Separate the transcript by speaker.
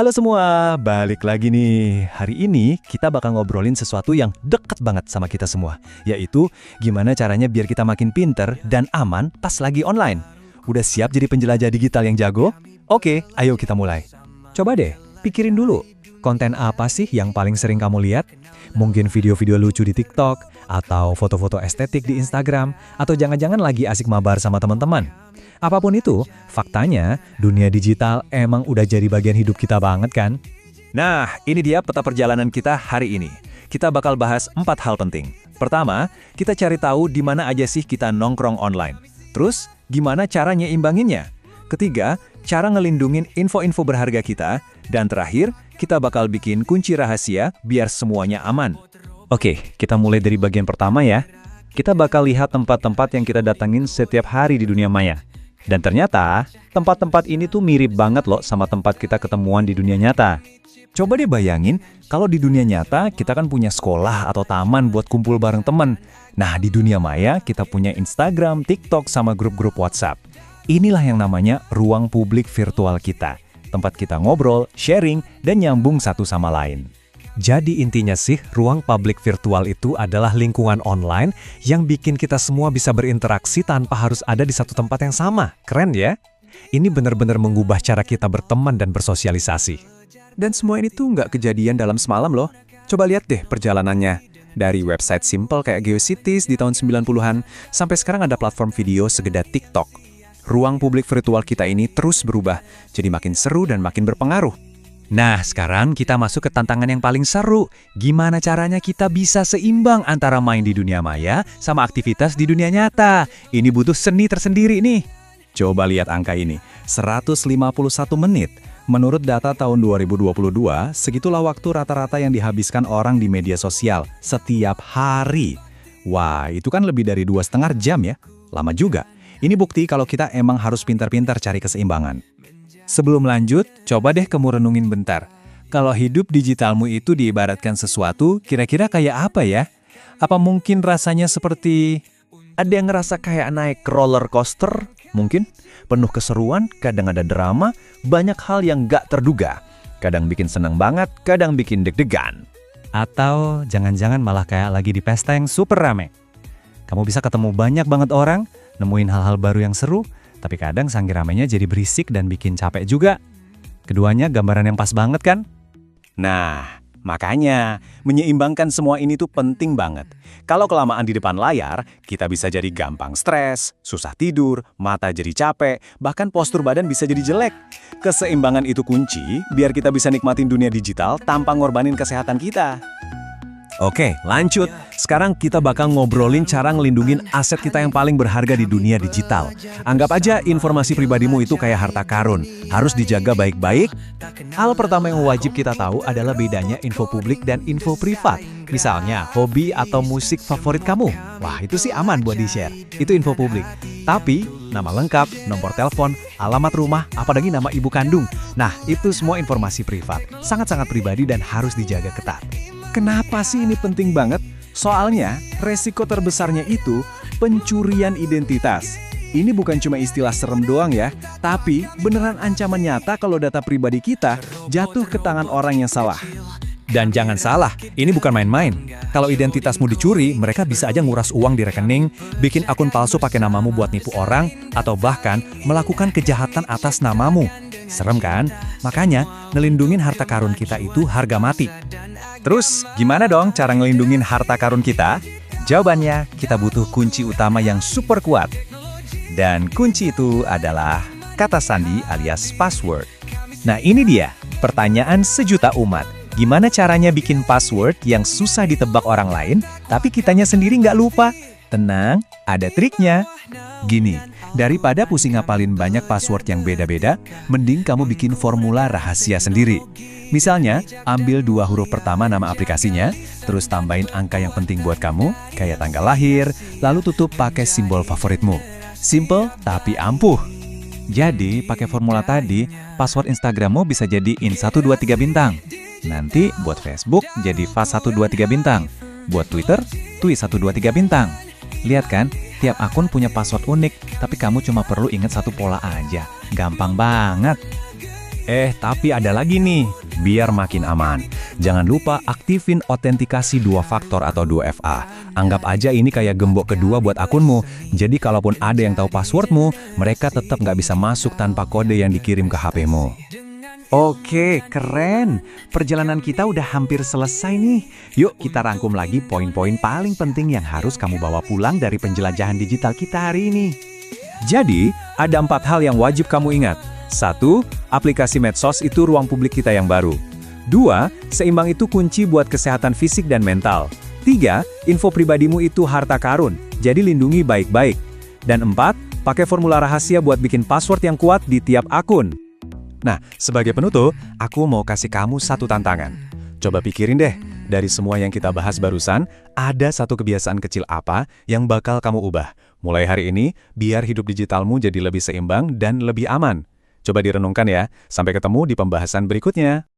Speaker 1: Halo semua, balik lagi nih. Hari ini kita bakal ngobrolin sesuatu yang deket banget sama kita semua, yaitu gimana caranya biar kita makin pinter dan aman pas lagi online. Udah siap jadi penjelajah digital yang jago? Oke, ayo kita mulai. Coba deh, pikirin dulu, konten apa sih yang paling sering kamu lihat? Mungkin video-video lucu di TikTok, atau foto-foto estetik di Instagram, atau jangan-jangan lagi asik mabar sama teman-teman. Apapun itu, faktanya dunia digital emang udah jadi bagian hidup kita banget kan? Nah, ini dia peta perjalanan kita hari ini. Kita bakal bahas 4 hal penting. Pertama, kita cari tahu di mana aja sih kita nongkrong online. Terus, gimana cara nyeimbanginnya? Ketiga, cara ngelindungin info-info berharga kita. Dan terakhir, kita bakal bikin kunci rahasia biar semuanya aman. Oke, kita mulai dari bagian pertama ya. Kita bakal lihat tempat-tempat yang kita datangin setiap hari di dunia maya. Dan ternyata, tempat-tempat ini tuh mirip banget loh sama tempat kita ketemuan di dunia nyata. Coba deh bayangin, kalau di dunia nyata kita kan punya sekolah atau taman buat kumpul bareng teman. Nah, di dunia maya kita punya Instagram, TikTok, sama grup-grup WhatsApp. Inilah yang namanya ruang publik virtual kita. Tempat kita ngobrol, sharing, dan nyambung satu sama lain. Jadi intinya sih, ruang publik virtual itu adalah lingkungan online yang bikin kita semua bisa berinteraksi tanpa harus ada di satu tempat yang sama. Keren ya? Ini benar-benar mengubah cara kita berteman dan bersosialisasi. Dan semua ini tuh nggak kejadian dalam semalam loh. Coba lihat deh perjalanannya. Dari website simple kayak GeoCities di tahun 90-an, sampai sekarang ada platform video segede TikTok. Ruang publik virtual kita ini terus berubah, jadi makin seru dan makin berpengaruh. Nah, sekarang kita masuk ke tantangan yang paling seru. Gimana caranya kita bisa seimbang antara main di dunia maya sama aktivitas di dunia nyata? Ini butuh seni tersendiri nih. Coba lihat angka ini, 151 menit. Menurut data tahun 2022, segitulah waktu rata-rata yang dihabiskan orang di media sosial setiap hari. Wah, itu kan lebih dari 2,5 jam ya. Lama juga. Ini bukti kalau kita emang harus pintar-pintar cari keseimbangan. Sebelum lanjut, coba deh kamu renungin bentar. Kalau hidup digitalmu itu diibaratkan sesuatu, kira-kira kayak apa ya? Apa mungkin rasanya seperti... Ada yang ngerasa kayak naik roller coaster? Mungkin? Penuh keseruan, kadang ada drama, banyak hal yang gak terduga. Kadang bikin seneng banget, kadang bikin deg-degan. Atau jangan-jangan malah kayak lagi di pesta yang super rame. Kamu bisa ketemu banyak banget orang, nemuin hal-hal baru yang seru, tapi kadang saking ramenya jadi berisik dan bikin capek juga. Keduanya gambaran yang pas banget kan? Nah, makanya menyeimbangkan semua ini tuh penting banget. Kalau kelamaan di depan layar, kita bisa jadi gampang stres, susah tidur, mata jadi capek, bahkan postur badan bisa jadi jelek. Keseimbangan itu kunci biar kita bisa nikmatin dunia digital tanpa ngorbanin kesehatan kita. Oke, lanjut. Sekarang kita bakal ngobrolin cara ngelindungin aset kita yang paling berharga di dunia digital. Anggap aja informasi pribadimu itu kayak harta karun, harus dijaga baik-baik. Hal pertama yang wajib kita tahu adalah bedanya info publik dan info privat. Misalnya, hobi atau musik favorit kamu. Wah, itu sih aman buat di-share. Itu info publik. Tapi, nama lengkap, nomor telepon, alamat rumah, apalagi nama ibu kandung. Nah, itu semua informasi privat. Sangat-sangat pribadi dan harus dijaga ketat. Kenapa sih ini penting banget? Soalnya, resiko terbesarnya itu pencurian identitas. Ini bukan cuma istilah serem doang ya, tapi beneran ancaman nyata kalau data pribadi kita jatuh ke tangan orang yang salah. Dan jangan salah, ini bukan main-main. Kalau identitasmu dicuri, mereka bisa aja nguras uang di rekening, bikin akun palsu pakai namamu buat nipu orang, atau bahkan melakukan kejahatan atas namamu. Serem kan? Makanya, ngelindungin harta karun kita itu harga mati. Terus, gimana dong cara ngelindungin harta karun kita? Jawabannya, kita butuh kunci utama yang super kuat. Dan kunci itu adalah kata sandi alias password. Nah, ini dia, pertanyaan sejuta umat. Gimana caranya bikin password yang susah ditebak orang lain, tapi kitanya sendiri nggak lupa? Tenang, ada triknya. Gini, daripada pusing ngapalin banyak password yang beda-beda, mending kamu bikin formula rahasia sendiri. Misalnya, ambil 2 huruf pertama nama aplikasinya, terus tambahin angka yang penting buat kamu, kayak tanggal lahir, lalu tutup pakai simbol favoritmu. Simple tapi ampuh. Jadi, pakai formula tadi, password Instagrammu bisa jadi in123 bintang. Nanti buat Facebook jadi fast123 bintang. Buat Twitter, tweet123 bintang. Lihat kan, tiap akun punya password unik, tapi kamu cuma perlu ingat satu pola aja. Gampang banget. Tapi ada lagi nih, biar makin aman. Jangan lupa aktifin autentikasi 2 faktor atau 2FA. Anggap aja ini kayak gembok kedua buat akunmu. Jadi kalaupun ada yang tahu passwordmu, mereka tetap nggak bisa masuk tanpa kode yang dikirim ke HP-mu.
Speaker 2: Oke, keren. Perjalanan kita udah hampir selesai nih. Yuk kita rangkum lagi poin-poin paling penting yang harus kamu bawa pulang dari penjelajahan digital kita hari ini.
Speaker 1: Jadi, ada 4 hal yang wajib kamu ingat. 1. Aplikasi medsos itu ruang publik kita yang baru. 2. Seimbang itu kunci buat kesehatan fisik dan mental. 3. Info pribadimu itu harta karun, jadi lindungi baik-baik. Dan 4. Pakai formula rahasia buat bikin password yang kuat di tiap akun. Nah, sebagai penutup, aku mau kasih kamu satu tantangan. Coba pikirin deh, dari semua yang kita bahas barusan, ada satu kebiasaan kecil apa yang bakal kamu ubah. Mulai hari ini, biar hidup digitalmu jadi lebih seimbang dan lebih aman. Coba direnungkan ya. Sampai ketemu di pembahasan berikutnya.